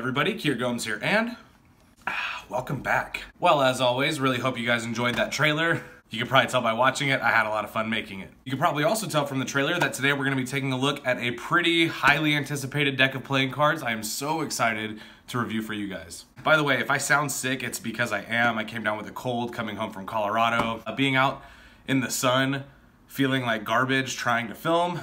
everybody? Kier Gomes here, and welcome back. Well, as always, really hope you guys enjoyed that trailer. You can probably tell by watching it, I had a lot of fun making it. You can probably also tell from the trailer that today we're gonna be taking a look at a pretty highly anticipated deck of playing cards. I am so excited to review for you guys. By the way, if I sound sick, it's because I am. I came down with a cold coming home from Colorado. Being out in the sun, feeling like garbage trying to film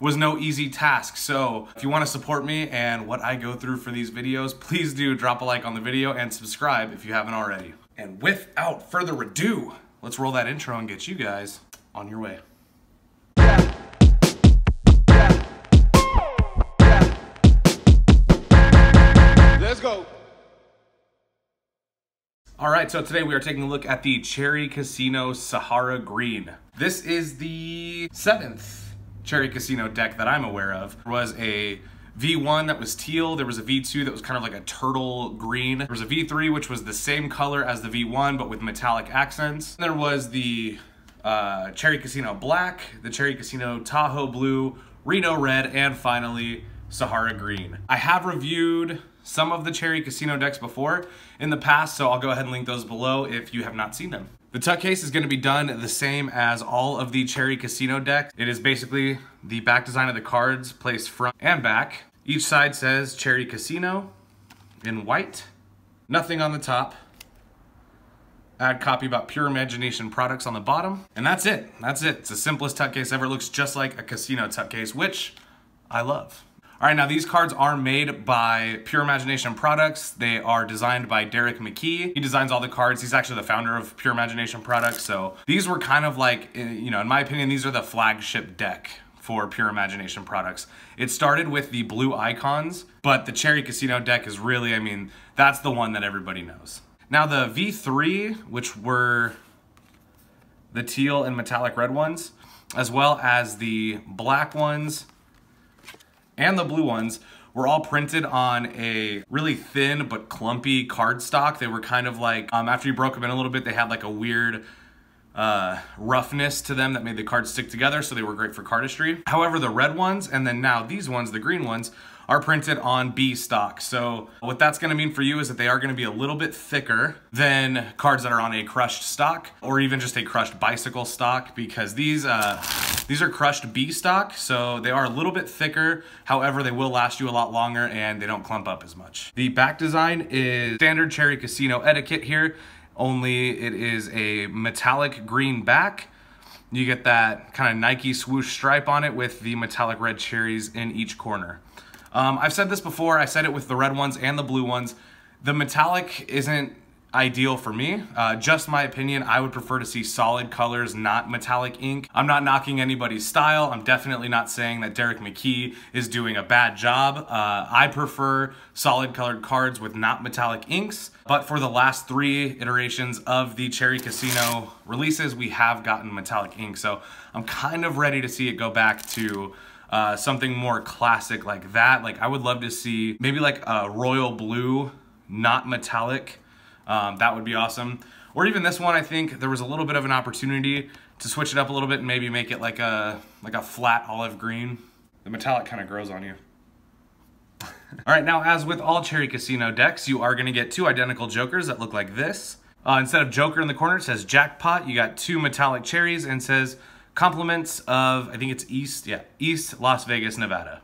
was no easy task. So if you want to support me and what I go through for these videos, please do drop a like on the video and subscribe if you haven't already. And without further ado, let's roll that intro and get you guys on your way. Let's go. All right, so today we are taking a look at the Cherry Casino Sahara Green. This is the 7th Cherry Casino deck that I'm aware of. There was a V1 that was teal, there was a V2 that was kind of like a turtle green, there was a V3 which was the same color as the V1 but with metallic accents. And there was the Cherry Casino Black, the Cherry Casino Tahoe Blue, Reno Red, and finally Sahara Green. I have reviewed some of the Cherry Casino decks before in the past, so I'll go ahead and link those below if you have not seen them. The tuck case is going to be done the same as all of the Cherry Casino decks. It is basically the back design of the cards placed front and back. Each side says Cherry Casino in white, nothing on the top. Add copy about Pure Imagination products on the bottom, and that's it. That's it. It's the simplest tuck case ever. It looks just like a casino tuck case, which I love. All right, now these cards are made by Pure Imagination products. They are designed by Derek McKee. He designs all the cards. He's actually the founder of Pure Imagination products. So these were kind of like, you know, in my opinion, these are the flagship deck for Pure Imagination products. It started with the blue icons, but the Cherry Casino deck is really, I mean, that's the one that everybody knows. Now the V3, which were the teal and metallic red ones, as well as the black ones, and the blue ones were all printed on a really thin but clumpy cardstock. They were kind of like, after you broke them in a little bit, they had like a weird roughness to them that made the cards stick together, so they were great for cardistry. However, the red ones, and then now these ones, the green ones, are printed on B stock. So what that's gonna mean for you is that they are gonna be a little bit thicker than cards that are on a crushed stock, or even just a crushed bicycle stock, because these are crushed B stock, so they are a little bit thicker. However, they will last you a lot longer and they don't clump up as much. The back design is standard Cherry Casino etiquette here, only it is a metallic green back. You get that kind of Nike swoosh stripe on it with the metallic red cherries in each corner. I've said this before, I said it with the red ones and the blue ones. The metallic isn't ideal for me. Just my opinion, I would prefer to see solid colors, not metallic ink. I'm not knocking anybody's style. I'm definitely not saying that Derek McKee is doing a bad job. I prefer solid colored cards with not metallic inks. But for the last 3 iterations of the Cherry Casino releases, we have gotten metallic ink. So I'm kind of ready to see it go back to something more classic like that. Like I would love to see maybe like a royal blue, not metallic. That would be awesome. Or even this one, I think there was a little bit of an opportunity to switch it up a little bit and maybe make it like a flat olive green. The metallic kind of grows on you. All right, now as with all Cherry Casino decks, you are gonna get 2 identical jokers that look like this. Instead of joker in the corner, it says jackpot. You got 2 metallic cherries and says compliments of, I think it's East Las Vegas, Nevada.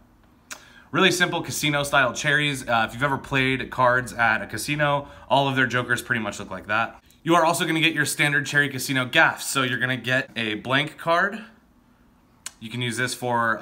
Really simple casino style cherries. If you've ever played cards at a casino, all of their jokers pretty much look like that. You are also gonna get your standard Cherry Casino gaffs. So you're gonna get a blank card. You can use this for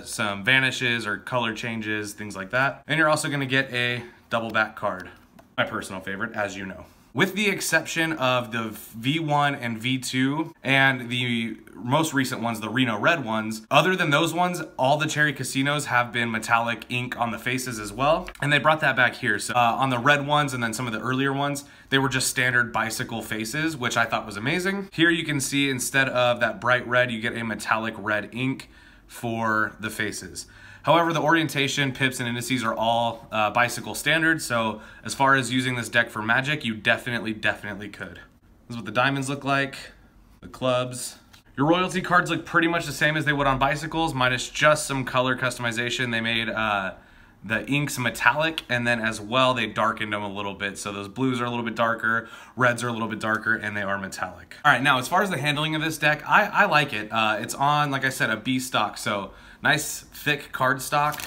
some vanishes or color changes, things like that. And you're also gonna get a double back card. My personal favorite, as you know. With the exception of the V1 and V2 and the most recent ones, the Reno Red ones, other than those ones, all the Cherry Casinos have been metallic ink on the faces as well. And they brought that back here. So on the red ones and then some of the earlier ones, they were just standard bicycle faces, which I thought was amazing. Here you can see instead of that bright red, you get a metallic red ink for the faces. However, the orientation, pips, and indices are all bicycle standard, so as far as using this deck for Magic, you definitely could. This is what the diamonds look like, the clubs. Your royalty cards look pretty much the same as they would on bicycles, minus just some color customization. They made the inks metallic, and then as well they darkened them a little bit. So those blues are a little bit darker, reds are a little bit darker, and they are metallic. All right, now as far as the handling of this deck, I like it. It's on, like I said, a B stock, so nice thick card stock,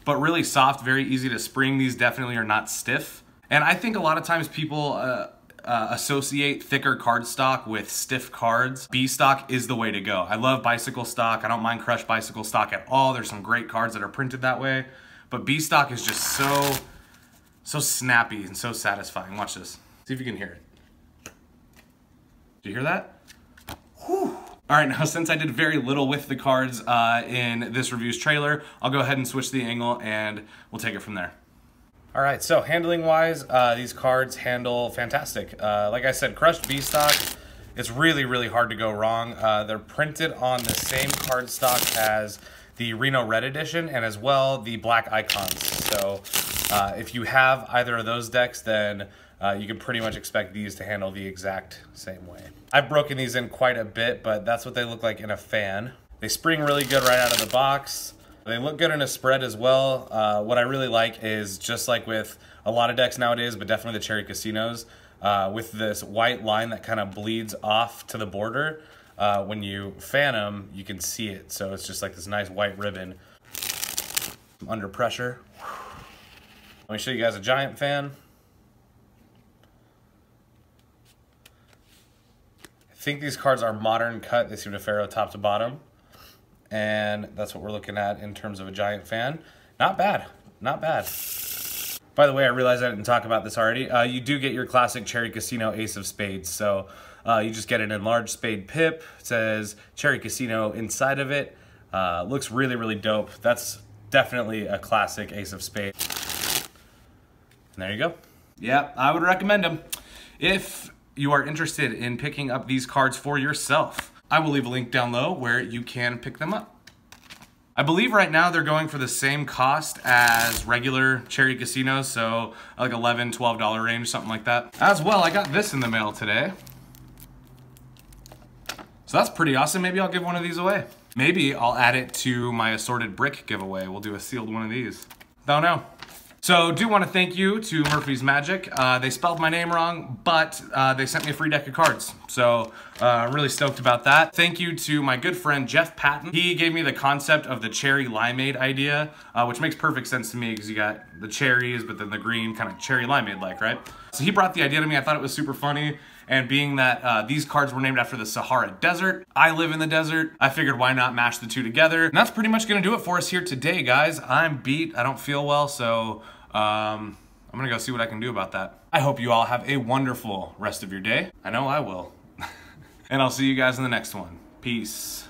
but really soft, very easy to spring. These definitely are not stiff. And I think a lot of times people associate thicker card stock with stiff cards. B stock is the way to go. I love bicycle stock. I don't mind crushed bicycle stock at all. There's some great cards that are printed that way. But B stock is just so snappy and so satisfying. Watch this. See if you can hear it. Did you hear that? Whew. All right, now since I did very little with the cards in this review's trailer, I'll go ahead and switch the angle and we'll take it from there. All right, so handling wise, these cards handle fantastic. Like I said, crushed B stock, it's really hard to go wrong. They're printed on the same card stock as the Reno Red Edition and as well the Black Icons. So if you have either of those decks, then you can pretty much expect these to handle the exact same way. I've broken these in quite a bit, but that's what they look like in a fan. They spring really good right out of the box. They look good in a spread as well. What I really like is, just like with a lot of decks nowadays, but definitely the Cherry Casinos, with this white line that kind of bleeds off to the border, when you fan them, you can see it. So it's just like this nice white ribbon under pressure. Let me show you guys a giant fan. I think these cards are modern cut. They seem to ferro top to bottom. And that's what we're looking at in terms of a giant fan. Not bad, not bad. By the way, I realized I didn't talk about this already. You do get your classic Cherry Casino Ace of Spades. So you just get an enlarged spade pip. It says Cherry Casino inside of it. Looks really dope. That's definitely a classic Ace of Spades. And there you go. Yeah, I would recommend them. If you are interested in picking up these cards for yourself, I will leave a link down low where you can pick them up. I believe right now they're going for the same cost as regular Cherry Casinos, so like $11, $12 range, something like that. As well, I got this in the mail today. So that's pretty awesome. Maybe I'll give one of these away. Maybe I'll add it to my assorted brick giveaway. We'll do a sealed one of these. Don't know. So do want to thank you to Murphy's Magic. They spelled my name wrong, but they sent me a free deck of cards. So I'm really stoked about that. Thank you to my good friend Jeff Patton. He gave me the concept of the cherry limeade idea, which makes perfect sense to me because you got the cherries, but then the green kind of cherry limeade-like, right? So he brought the idea to me. I thought it was super funny. And being that these cards were named after the Sahara Desert, I live in the desert, I figured why not mash the two together. And that's pretty much gonna do it for us here today, guys. I'm beat, I don't feel well, so I'm gonna go see what I can do about that. I hope you all have a wonderful rest of your day. I know I will. And I'll see you guys in the next one. Peace.